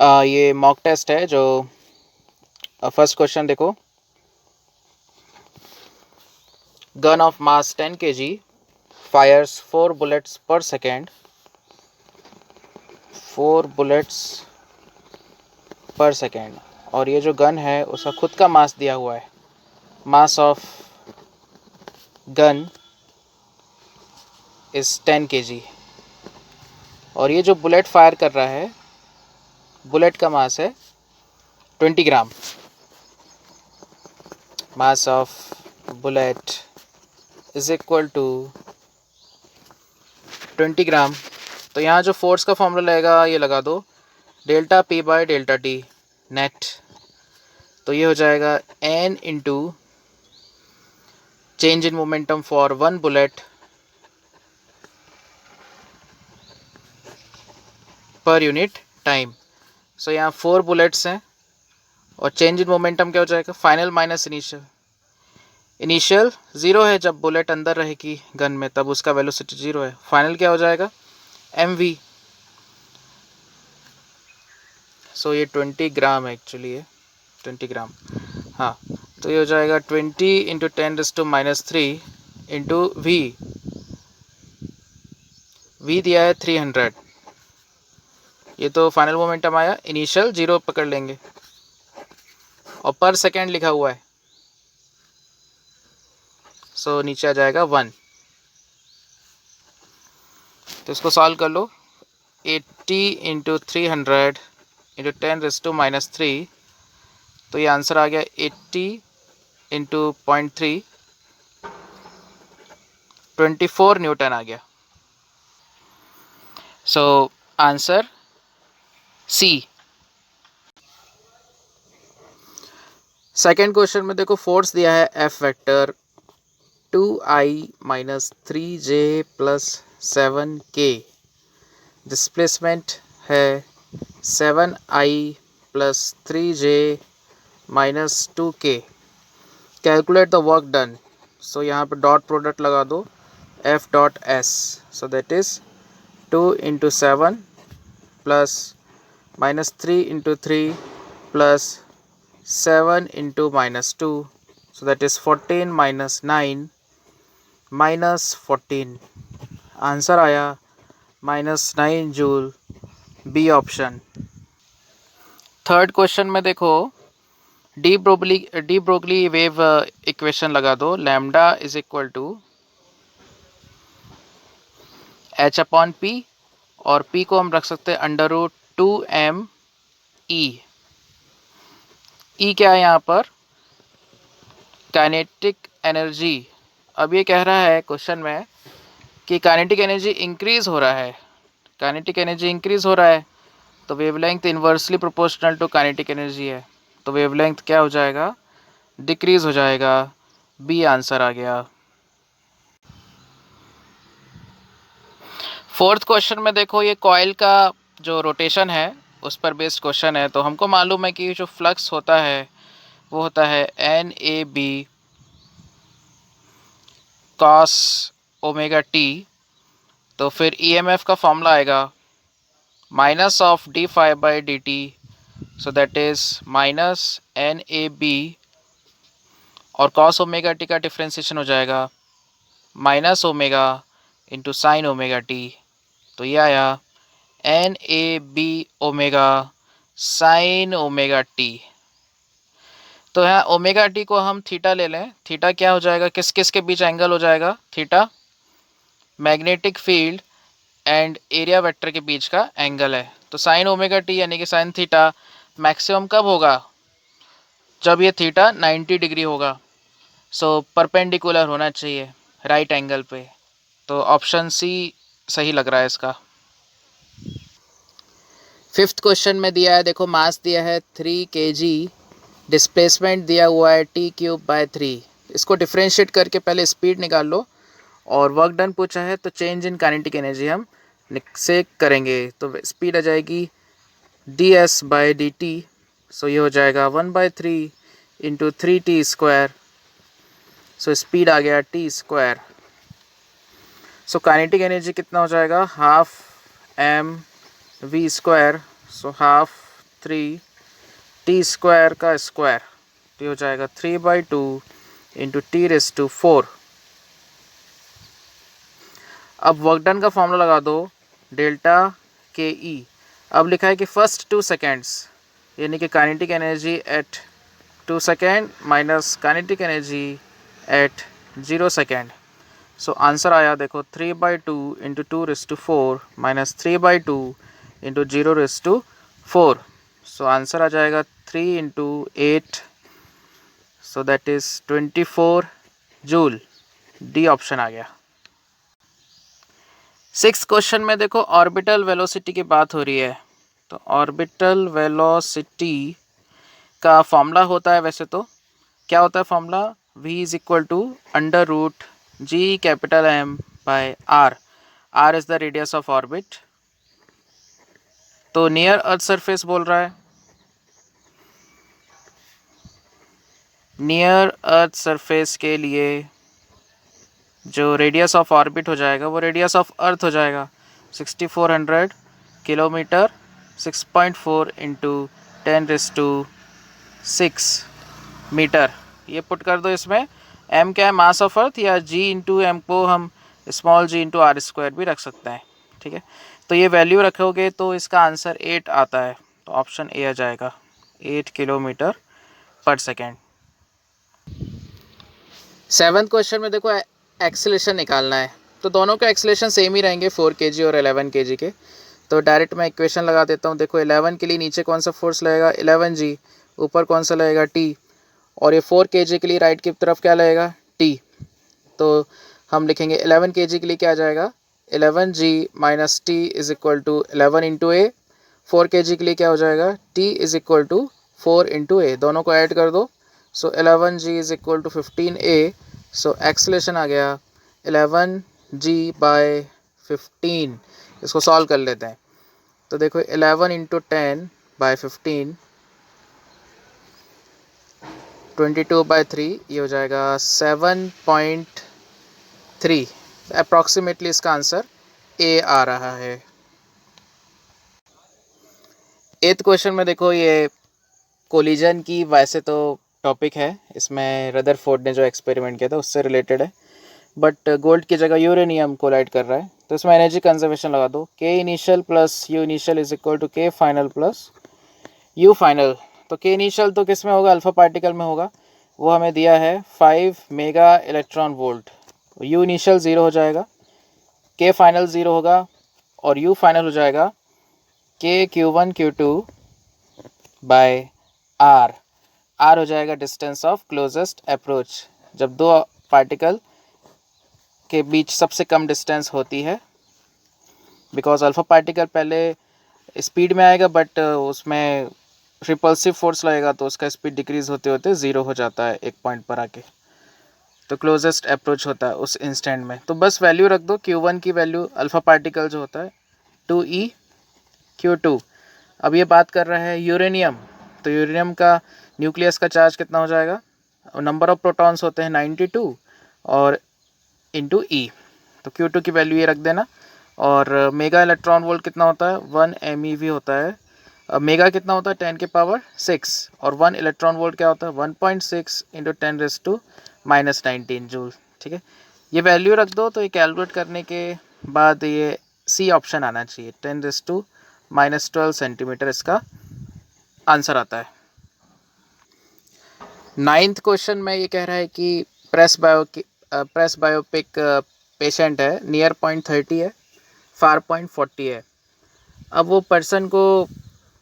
ये mock test है जो फर्स्ट क्वेश्चन देखो। Gun of mass 10 kg fires 4 bullets per second, 4 bullets per second. और ये जो गन है उसका खुद का मास दिया हुआ है, mass of gun is 10 kg। और ये जो बुलेट फायर कर रहा है, बुलेट का मास है 20 gram. Mass of bullet is equal to 20 gram. तो यहाँ जो फोर्स का फॉर्मूला लगेगा ये लगा दो, delta P by delta T net. तो ये हो जाएगा n into change in momentum for 1 bullet पर यूनिट टाइम। सो यहाँ 4 बुलेट्स हैं और चेंज इन मोमेंटम क्या हो जाएगा, फाइनल माइनस इनिशियल। इनिशियल 0 है, जब बुलेट अंदर रहेगी गन में तब उसका वेलोसिटी 0 है। फाइनल क्या हो जाएगा, mv। सो ये 20 ग्राम है एक्चुअली, ये 20 ग्राम। हाँ, तो ये हो जाएगा 20 इंटू 10⁻³ इंटू v दिया है 300। ये तो फाइनल मोमेंटम आया, इनिशियल 0 पकड़ लेंगे और पर सेकेंड लिखा हुआ है, सो नीचे आ जाएगा 1। तो इसको सॉल्व कर लो, 80 इंटू 300 इंटू 10⁻³ तो ये आंसर आ गया 80 इंटू 0.3, 24 न्यूटन आ गया। So answer C. Second question में देखो, फोर्स दिया है F vector 2i minus 3j plus 7k, displacement है 7i plus 3j minus 2k। Calculate the work done. So यहाँ पे डॉट प्रोडक्ट लगा दो, F dot S। So that is 2 into 7 plus minus 3 into 3 plus 7 into -2, so that is 14 minus 9 minus 14। Answer आया -9 joule, B option. Third question में देखो, de Broglie wave equation लगा दो, lambda is equal to h/p और p को हम रख सकते हैं √2m e। ई क्या है यहाँ पर, काइनेटिक एनर्जी। अब ये कह रहा है क्वेश्चन में कि काइनेटिक एनर्जी इंक्रीज हो रहा है, काइनेटिक एनर्जी इंक्रीज हो रहा है तो wavelength inversely proportional to kinetic energy है, तो वेवलेंथ क्या हो जाएगा, डिक्रीज हो जाएगा। बी आंसर आ गया। फोर्थ क्वेश्चन में देखो, ये कॉइल का जो रोटेशन है उस पर बेस्ड क्वेश्चन है। तो हमको मालूम है कि जो फ्लक्स होता है वो होता है NAB cos ओमेगा टी। तो फिर EMF का फॉर्मूला आएगा minus of d∅/dt, so that is minus NAB और cos ओमेगा टी का डिफ्रेंसिएशन हो जाएगा minus omega into sine omega T. तो ये आया NAB omega sine omega T. तो यहाँ ओमेगा टी को हम थीटा ले लें, थीटा क्या हो जाएगा, किस किस के बीच एंगल हो जाएगा, theta magnetic field and area vector के बीच का एंगल है। तो साइन ओमेगा टी यानी कि साइन थीटा मैक्सिमम कब होगा, जब ये थीटा 90 डिग्री होगा। सो परपेंडिकुलर होना चाहिए राइट एंगल पे। तो ऑप्शन सी सही लग रहा है इसका। फिफ्थ क्वेश्चन में दिया है, देखो मास दिया है 3 kg, डिस्प्लेसमेंट दिया हुआ है t³/3। इसको डिफ्रेंशिएट करके पहले स्पीड निकाल लो और वर्क डन पूछा है तो चेंज इन काइनेटिक एनर्जी हम से करेंगे। तो स्पीड आ जाएगी ds/dt। सो ये हो जाएगा 1/3 इंटू 3t²। सो स्पीड आ गया t²। सो काइनेटिक एनर्जी कितना हो जाएगा, half mv²। So half 3t² का स्क्वायर, तो ये हो जाएगा 3/2 इंटू t⁴। अब वर्क डन का फॉर्मूला लगा दो, डेल्टा के ई। अब लिखा है कि फर्स्ट 2 सेकेंड्स, यानी कि kinetic energy at 2 second minus kinetic energy at 0 second. So answer आया देखो 3/2 into 2⁴ minus 3/2 into 0⁴। So answer आ जाएगा 3 into 8, so that is 24 joule. D option आ गया। 6th क्वेश्चन में देखो ऑर्बिटल वेलोसिटी की बात हो रही है। तो ऑर्बिटल वेलोसिटी का फॉर्मूला होता है, वैसे तो क्या होता है formula, v is equal to √G⁻M by r। r is the radius of orbit. तो नियर अर्थ सरफेस बोल रहा है, नियर अर्थ सरफेस के लिए जो रेडियस ऑफ ऑर्बिट हो जाएगा वो रेडियस ऑफ अर्थ हो जाएगा 6400 किलोमीटर, 6.4 इंटू 10⁶ मीटर। ये पुट कर दो इसमें। m क्या है, मास ऑफ अर्थ, या g इंटू एम को हम स्मॉल g इंटू r² भी रख सकते हैं। ठीक है, तो ये वैल्यू रखोगे तो इसका आंसर 8 आता है। तो ऑप्शन ए आ जाएगा, 8 किलोमीटर पर सेकेंड। 7th क्वेश्चन में देखो एक्सेलेरेशन निकालना है। तो दोनों के एक्सेलेरेशन सेम ही रहेंगे, 4 kg और 11 kg के। तो डायरेक्ट मैं इक्वेशन लगा देता हूँ। देखो 11 के लिए नीचे कौन सा फोर्स लगेगा, 11g, ऊपर कौन सा लगेगा, t, और ये 4 kg के लिए राइट की तरफ क्या लगेगा, t। तो हम लिखेंगे 11 kg के लिए क्या आ जाएगा, 11g minus t is equal to 11 into A. 4 kg के लिए क्या हो जाएगा, t is equal to 4 into A. दोनों को ऐड कर दो। So 11g is equal to 15a। So acceleration आ गया 11g बाय 15। इसको सॉल्व कर लेते हैं। तो देखो 11 इंटू 10 बाय 15, 22/3, ये हो जाएगा 7.3। अप्रॉक्सीमेटली इसका आंसर ए आ रहा है। 8th क्वेश्चन में देखो ये कोलिजन की वैसे तो टॉपिक है, इसमें रदरफोर्ड ने जो एक्सपेरिमेंट किया था उससे रिलेटेड है, बट गोल्ड की जगह यूरेनियम कोलाइड कर रहा है। तो इसमें एनर्जी कंजर्वेशन लगा दो, K initial plus U initial is equal to K final plus U final. तो के इनिशियल तो किस में होगा, अल्फा पार्टिकल में होगा, वो हमें दिया है 5 mega electron volt. You initial 0 हो जाएगा, के फाइनल 0 होगा, और यू फाइनल हो जाएगा के Q1 Q2 bye are. Are हो जाएगा डिस्टेंस ऑफ क्लोजेस्ट अप्रोच, जब दो पार्टिकल के बीच सबसे कम डिस्टेंस होती है। बिकॉज अल्फा पार्टिकल पहले स्पीड में आएगा, बट उसमें रिपल्सिव फोर्स लगेगा तो उसका स्पीड डिक्रीज होते होते 0 हो जाता है एक पॉइंट पर आके। तो क्लोजेस्ट अप्रोच होता है उस इंस्टेंट में। तो बस वैल्यू रख दो, Q1 की वैल्यू अल्फा पार्टिकल जो होता है 2e⁴ अब ये बात कर रहा है यूरेनियम। तो यूरेनियम का न्यूक्लियस का चार्ज कितना हो जाएगा, नंबर ऑफ प्रोटॉन्स होते हैं 92 और इंटू ई। तो Q2 की वैल्यू ये रख देना। और मेगा इलेक्ट्रॉन वोल्ट कितना होता है, 1 MeV होता है। मेगा कितना होता है, 10⁻6, और 1 इलेक्ट्रॉन वोल्ट क्या होता है, 1.6 इंटू 10⁻⁻19 जूल। ठीक है, ये वैल्यू रख दो। तो ये कैलकुलेट करने के बाद ये सी ऑप्शन आना चाहिए, 10⁻12 सेंटीमीटर इसका आंसर आता है। 9th क्वेश्चन में ये कह रहा है कि प्रेस बायोपिक पेशेंट है, नियर पॉइंट 30 है, फार पॉइंट 40 है। अब वो पर्सन को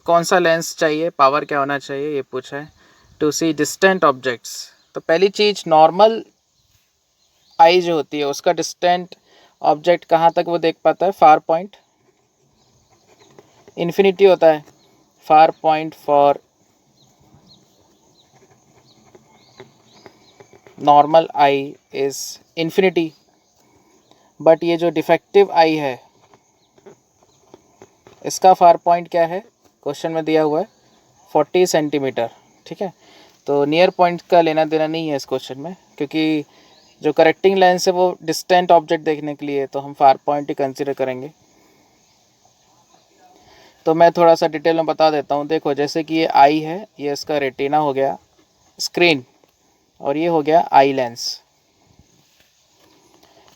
कौन सा लेंस चाहिए, पावर क्या होना चाहिए, ये पूछा है। टू सी डिस्टेंट ऑब्जेक्ट्स, तो पहली चीज़ नॉर्मल आई जो होती है उसका डिस्टेंट ऑब्जेक्ट कहाँ तक वो देख पाता है, फार पॉइंट इन्फिनिटी होता है। Far point for normal I is infinity. But ये जो डिफेक्टिव आई है इसका फार पॉइंट क्या है, क्वेश्चन में दिया हुआ है 40 सेंटीमीटर। ठीक है, तो नियर पॉइंट का लेना देना नहीं है इस क्वेश्चन में, क्योंकि जो करेक्टिंग लेंस है वो डिस्टेंट ऑब्जेक्ट देखने के लिए, तो हम फार पॉइंट ही कंसिडर करेंगे। तो मैं थोड़ा सा डिटेल में बता देता हूँ। देखो जैसे कि ये आई है, ये इसका रेटिना हो गया, स्क्रीन, और ये हो गया आई लेंस।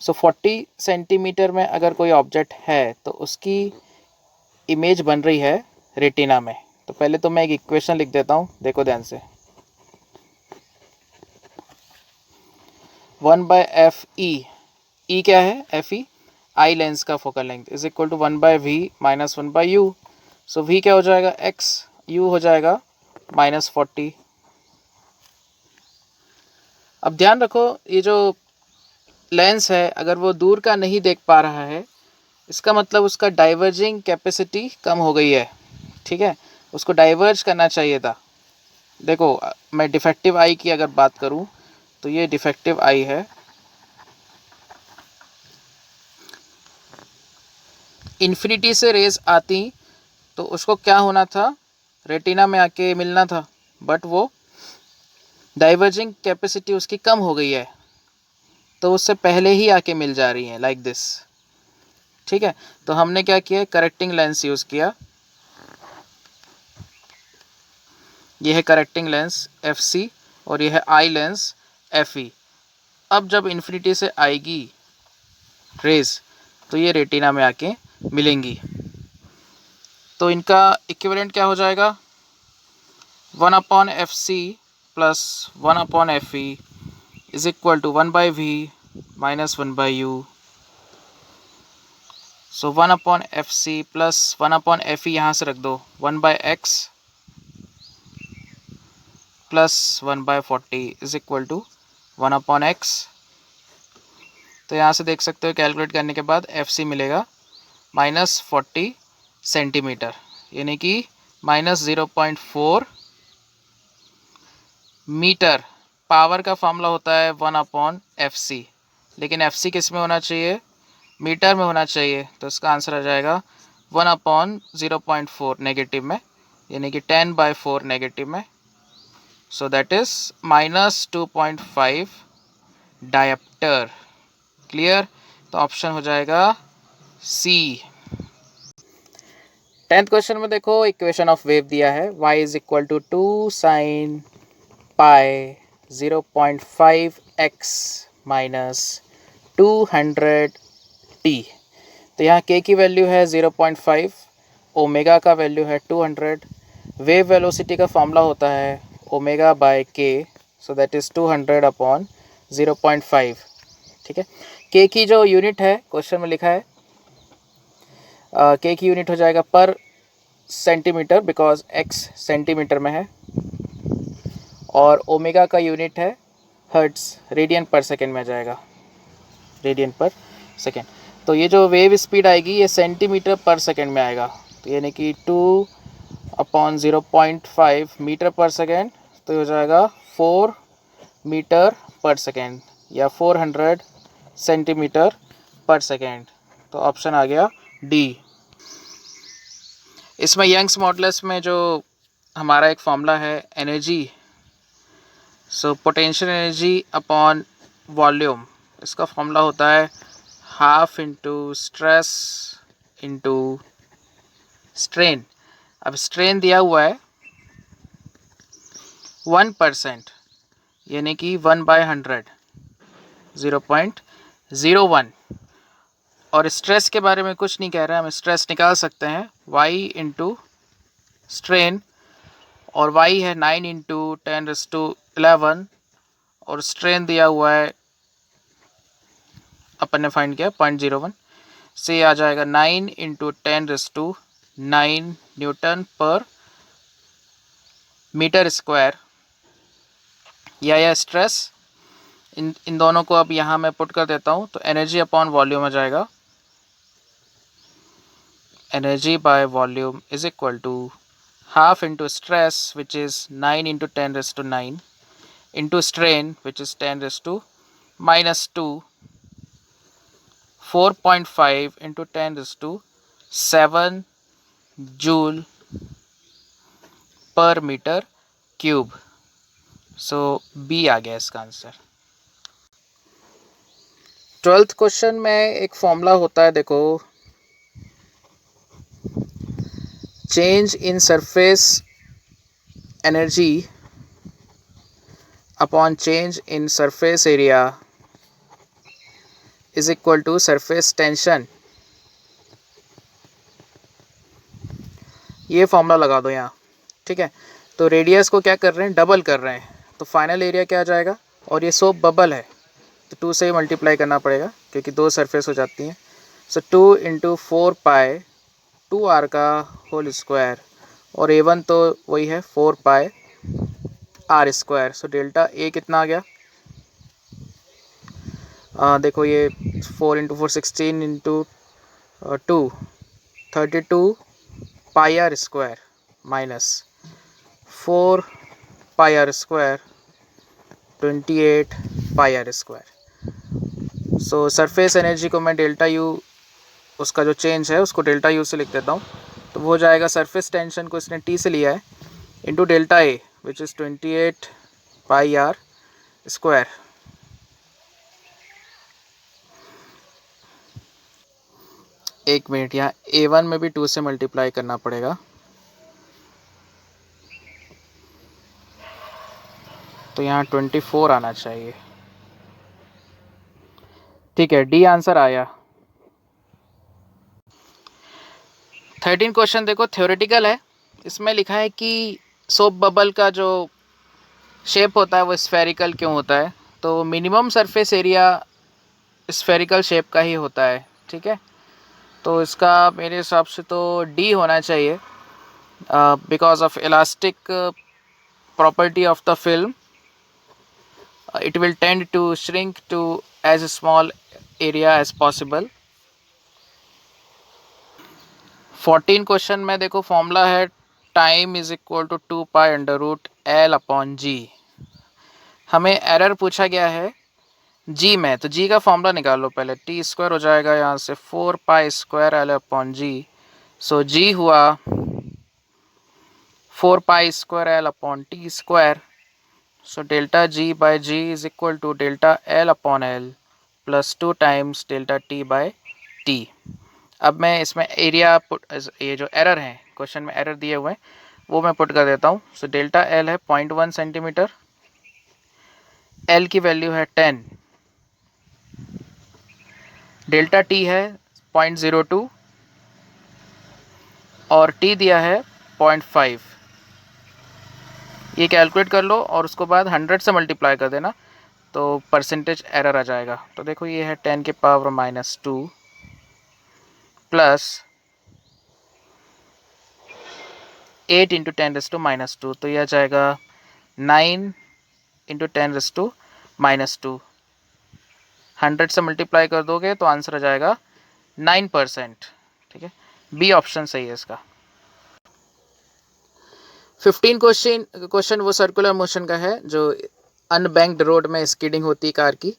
सो 40 सेंटीमीटर में अगर कोई ऑब्जेक्ट है तो उसकी इमेज बन रही है रेटिना में। तो पहले तो मैं एक इक्वेशन लिख देता हूँ, देखो ध्यान से। 1/f(e), ई क्या है, एफ ई, आई लेंस का focal length, is equal to 1/v minus 1/u। So v क्या हो जाएगा, x, u हो जाएगा -40। अब ध्यान रखो, ये जो लेंस है अगर वो दूर का नहीं देख पा रहा है, इसका मतलब उसका डाइवर्जिंग कैपेसिटी कम हो गई है। ठीक है, उसको डाइवर्ज करना चाहिए था। देखो मैं डिफेक्टिव आई की अगर बात करूं तो ये डिफेक्टिव आई है। इन्फिनिटी से रेज आती तो उसको क्या होना था, रेटिना में आके मिलना था, बट वो डाइवर्जिंग कैपेसिटी उसकी कम हो गई है, तो उससे पहले ही आके मिल जा रही है, लाइक दिस। ठीक है, तो हमने क्या किया, करेक्टिंग लेंस यूज़ किया। ये है करेक्टिंग लेंस एफ सी और ये है आई लेंस एफ ई। अब जब इन्फिनिटी से आएगी रेज तो ये रेटिना में आके मिलेंगी। तो इनका इक्विवेलेंट क्या हो जाएगा, 1/fc plus 1/fe is equal to 1/v minus 1/u। So 1/fc plus 1/fe यहाँ से रख दो, 1/x plus 1/40 is equal to 1/x। तो यहाँ से देख सकते हो कैलकुलेट करने के बाद fc मिलेगा -40 सेंटीमीटर, यानी कि -0.4 मीटर। पावर का फॉर्मूला होता है 1/fc, लेकिन fc किस में होना चाहिए, मीटर में होना चाहिए। तो इसका आंसर आ जाएगा 1/0.4 नेगेटिव में, यानी कि 10/4 नेगेटिव में। So that is -2.5 dioptre. Clear, तो ऑप्शन हो जाएगा सी। 10th क्वेश्चन में देखो इक्वेशन ऑफ वेव दिया है, y is equal to 2 sin pi 0.5x minus 200t। तो यहाँ k की वैल्यू है 0.5, ओमेगा का वैल्यू है 200। वेव वेलोसिटी का फॉर्मूला होता है omega by k, so that is 200/0.5। ठीक है, k की जो यूनिट है क्वेश्चन में लिखा है, k की यूनिट हो जाएगा पर सेंटीमीटर, बिकॉज x सेंटीमीटर में है, और ओमेगा का यूनिट है हर्ट्स, रेडियन पर सेकेंड में आ जाएगा, रेडियन पर सेकेंड। तो ये जो वेव स्पीड आएगी ये सेंटीमीटर पर सेकेंड में आएगा, तो यानी कि 2/0.5 मीटर पर सेकेंड, तो हो जाएगा 4 मीटर पर सेकेंड या 400 सेंटीमीटर पर सेकेंड। तो ऑप्शन आ गया डी। इसमें यंग्स मॉडुलस में जो हमारा एक फॉर्मूला है energy, so potential energy upon volume, इसका फॉर्मूला होता है half into stress into strain. अब स्ट्रेन दिया हुआ है 1%, यानी कि 1/100, 0.01। और स्ट्रेस के बारे में कुछ नहीं कह रहा है, हम स्ट्रेस निकाल सकते हैं, y इंटू स्ट्रेन, और y है 9 इंटू 10⁻11, और स्ट्रेन दिया हुआ है अपन ने फाइंड किया 0.01, से आ जाएगा 9 इंटू 10⁻9 न्यूटन पर मीटर स्क्वायर। या स्ट्रेस, इन दोनों को अब यहाँ मैं पुट कर देता हूँ, तो एनर्जी अपॉन वॉल्यूम आ जाएगा, energy by volume is equal to half into stress which is 9 into 10⁻9 into strain which is 10⁻², 4.5 into 10⁻7 joule पर मीटर क्यूब। सो बी आ गया इसका आंसर। 12th क्वेश्चन में एक फॉर्मूला होता है, देखो change in surface energy upon change in surface area is equal to surface tension। ये फॉर्मूला लगा दो यहाँ, ठीक है। तो रेडियस को क्या कर रहे हैं, डबल कर रहे हैं, तो फाइनल एरिया क्या आ जाएगा, और ये सोप बबल है तो 2 से ही मल्टीप्लाई करना पड़ेगा क्योंकि 2 सरफेस हो जाती हैं। सो 2 इंटू 4 पाई 2r का होल स्क्वायर, और A1 तो वही है 4 pi r square. So delta A कितना आ गया, देखो ये 4 into 4 16 into 2 32 pi R square minus 4 pi R square 28 pi R square. So surface energy को मैं डेल्टा यू, उसका जो चेंज है उसको डेल्टा यू से लिख देता हूँ, तो वो हो जाएगा सरफेस टेंशन को इसने टी से लिया है into delta A which is 28 pi R square. एक मिनट, यहाँ A1 में भी 2 से मल्टीप्लाई करना पड़ेगा, तो यहाँ 24 आना चाहिए, ठीक है। डी आंसर आया। 13 क्वेश्चन देखो, थ्योरेटिकल है। इसमें लिखा है कि सोप बबल का जो शेप होता है वो स्फेरिकल क्यों होता है, तो minimum surface area spherical shape का ही होता है, ठीक है। तो इसका मेरे हिसाब से तो डी होना चाहिए, because of elastic property of the film, it will tend to shrink to as small area as possible। 14 question में देखो फॉर्मूला है time is equal to 2 pi under root L upon G. हमें error पूछा गया है जी में, तो जी का फॉर्मूला निकाल लो पहले। टी स्क्वायर हो जाएगा यहाँ से 4 pi square L upon G. So G हुआ 4 pi square L upon T square. So delta G by G is equal to delta L upon L plus 2 times delta T by T. अब मैं इसमें area put, ये जो error है question में error दिए हुए हैं वो मैं पुट कर देता हूँ। सो डेल्टा एल है 0.1 सेंटीमीटर, एल की वैल्यू है 10, डेल्टा टी है 0.02 और टी दिया है 0.5। ये कैलकुलेट कर लो और उसको बाद 100 से मल्टीप्लाई कर देना तो परसेंटेज एरर आ जाएगा। तो देखो ये है 10 के पावर -2 प्लस 8 इंटू 10⁻², तो यह आ जाएगा 9 इंटू 10⁻²। 100 से मल्टीप्लाई कर दोगे तो आंसर आ जाएगा 9%, ठीक है। बी ऑप्शन सही है इसका। 15 क्वेश्चन वो सर्कुलर मोशन का है जो अनबैंक्ड रोड में स्कीडिंग होती है कार की।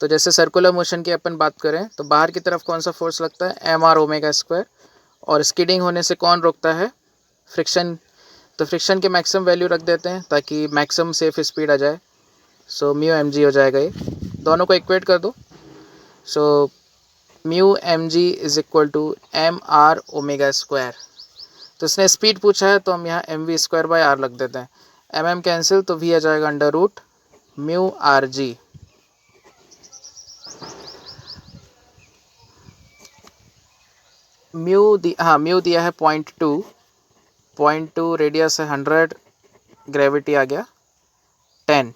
तो जैसे सर्कुलर मोशन की अपन बात करें तो बाहर की तरफ कौन सा फोर्स लगता है, mr⍵², और स्कीडिंग होने से कौन रोकता है, फ्रिक्शन। तो फ्रिक्शन के मैक्सिमम वैल्यू रख देते हैं ताकि मैक्सिमम सेफ स्पीड आ जाए। सो म्यू एम जी हो जाएगा, ये दोनों को इक्वेट कर दो। So mu M G is equal to mr⍵²। तो इसने स्पीड पूछा है तो हम यहाँ mv²/r रख देते हैं, mm कैंसिल तो v आ जाएगा under root mu R G. Mu दिया है 0.2, रेडियस है 100, ग्रेविटी आ गया 10,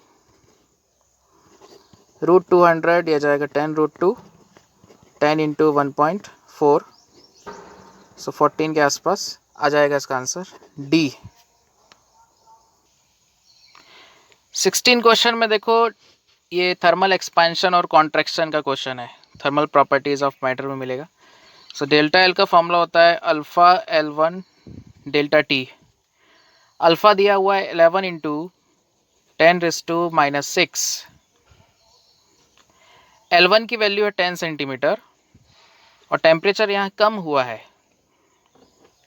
रूट 200 यह जाएगा 10√2, 10 इंटू 1.4, सो 14 के आसपास आ जाएगा इसका आंसर डी। 16 क्वेश्चन में देखो ये थर्मल एक्सपेंशन और कॉन्ट्रैक्शन का क्वेश्चन है, थर्मल प्रॉपर्टीज ऑफ मैटर में मिलेगा। सो डेल्टा एल का फॉर्मूला होता है alpha L1 delta T. Alpha दिया हुआ है 11 इंटू 10⁻⁻6, L1 की वैल्यू है 10 सेंटीमीटर और टेम्परेचर यहाँ कम हुआ है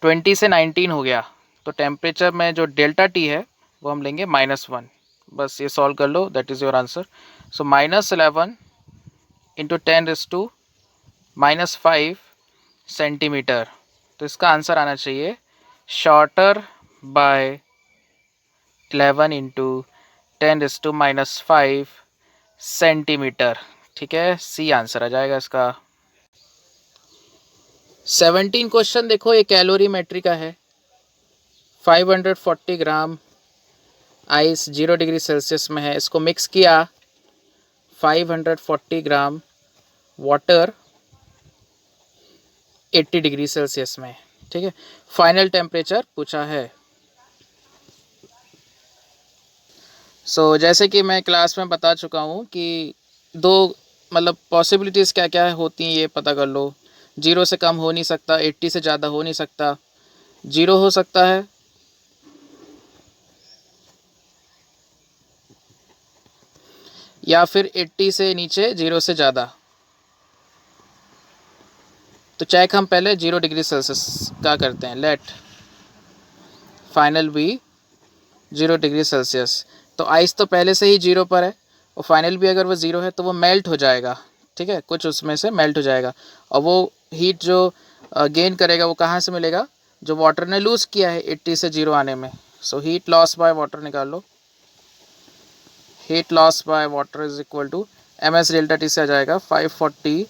20 से 19 हो गया, तो टेम्परेचर में जो डेल्टा टी है वो हम लेंगे -1। बस ये सॉल्व कर लो, that is your answer. So -11 into 10⁻⁻5 centimetre, तो इसका आंसर आना चाहिए शॉर्टर बाय 11 इंटू 10⁻⁵ सेंटीमीटर। ठीक है, सी आंसर आ जाएगा इसका। 17 क्वेश्चन देखो, ये कैलोरीमेट्री का है। 540 ग्राम आइस 0 डिग्री सेल्सियस में है, इसको मिक्स किया 540 ग्राम वाटर 80 डिग्री सेल्सियस में। ठीक है, फाइनल टेम्परेचर पूछा है। जैसे कि मैं क्लास में बता चुका हूँ कि दो मतलब पॉसिबिलिटीज़ क्या क्या होती हैं ये पता कर लो। 0 से कम हो नहीं सकता, 80 से ज़्यादा हो नहीं सकता, 0 हो सकता है, या फिर 80 से नीचे 0 से ज़्यादा। तो चेक हम पहले 0 डिग्री सेल्सियस का करते हैं। Let final be 0 degree Celsius. तो आइस तो पहले से ही 0 पर है, और फाइनल भी अगर वो 0 है तो वो मेल्ट हो जाएगा। ठीक है, कुछ उसमें से मेल्ट हो जाएगा, और वो हीट जो गेन करेगा वो कहाँ से मिलेगा, जो वाटर ने लूज़ किया है 80 से 0 आने में। सो हीट लॉस बाय वाटर निकाल लो। Heat loss by water is equal to M S delta T से आ जाएगा 540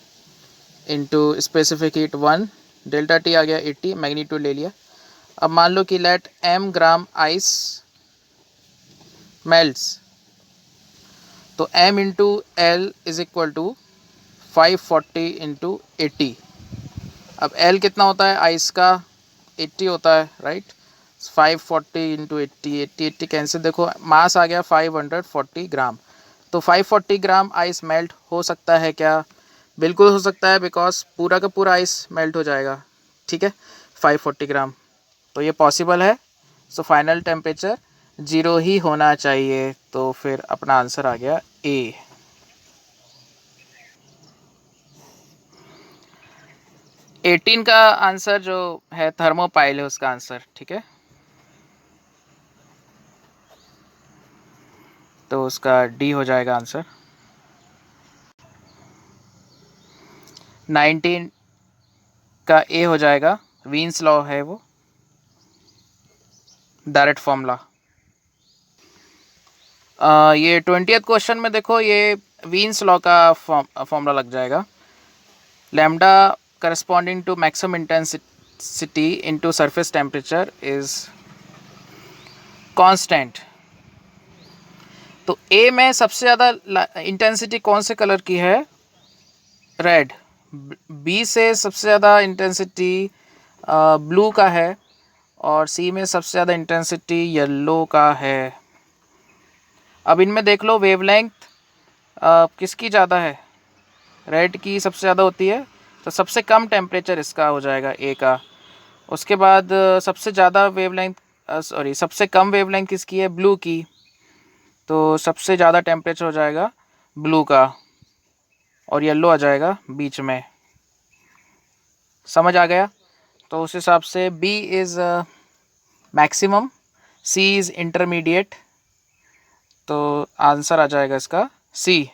into specific heat 1, delta T आ गया 80, मैग्नीट्यूड ले लिया। अब मान लो कि let m gram ice melts, तो m into L is equal to 540 into 80। अब l कितना होता है आइस का, 80 होता है, राइट। 540 इंटू 80 कैंसिल, देखो मास आ गया 540 ग्राम। तो 540 ग्राम आइस मेल्ट हो सकता है क्या? बिल्कुल हो सकता है, बिकॉज पूरा का पूरा आइस मेल्ट हो जाएगा। ठीक है, 540 ग्राम, तो ये पॉसिबल है। सो फाइनल टेम्परेचर 0 ही होना चाहिए। तो फिर अपना आंसर आ गया ए। एटीन का आंसर जो है थर्मोपाइल है उसका आंसर। ठीक है, तो उसका डी हो जाएगा आंसर। 19 का ए हो जाएगा, वीन्स लॉ है वो, डायरेक्ट फॉर्मूला। ये 20th क्वेश्चन में देखो, ये वीन्स लॉ का फॉर्मूला लग जाएगा। Lambda corresponding to maximum intensity into surface temperature is constant. तो ए में सबसे ज़्यादा इंटेंसिटी कौन से कलर की है? रेड। बी से सबसे ज़्यादा इंटेंसिटी ब्लू का है, और सी में सबसे ज़्यादा इंटेंसिटी येलो का है। अब इनमें देख लो वेवलेंथ किसकी ज़्यादा है? रेड की सबसे ज़्यादा होती है, तो सबसे कम टेम्परेचर इसका हो जाएगा ए का। उसके बाद सबसे ज़्यादा वेवलेंथ सबसे कम वेवलेंथ किसकी है? ब्लू की। तो सबसे ज़्यादा टेम्परेचर हो जाएगा ब्लू का, और येलो आ जाएगा बीच में। समझ आ गया? तो उस हिसाब से B is maximum, C is intermediate, तो आंसर आ जाएगा इसका सी।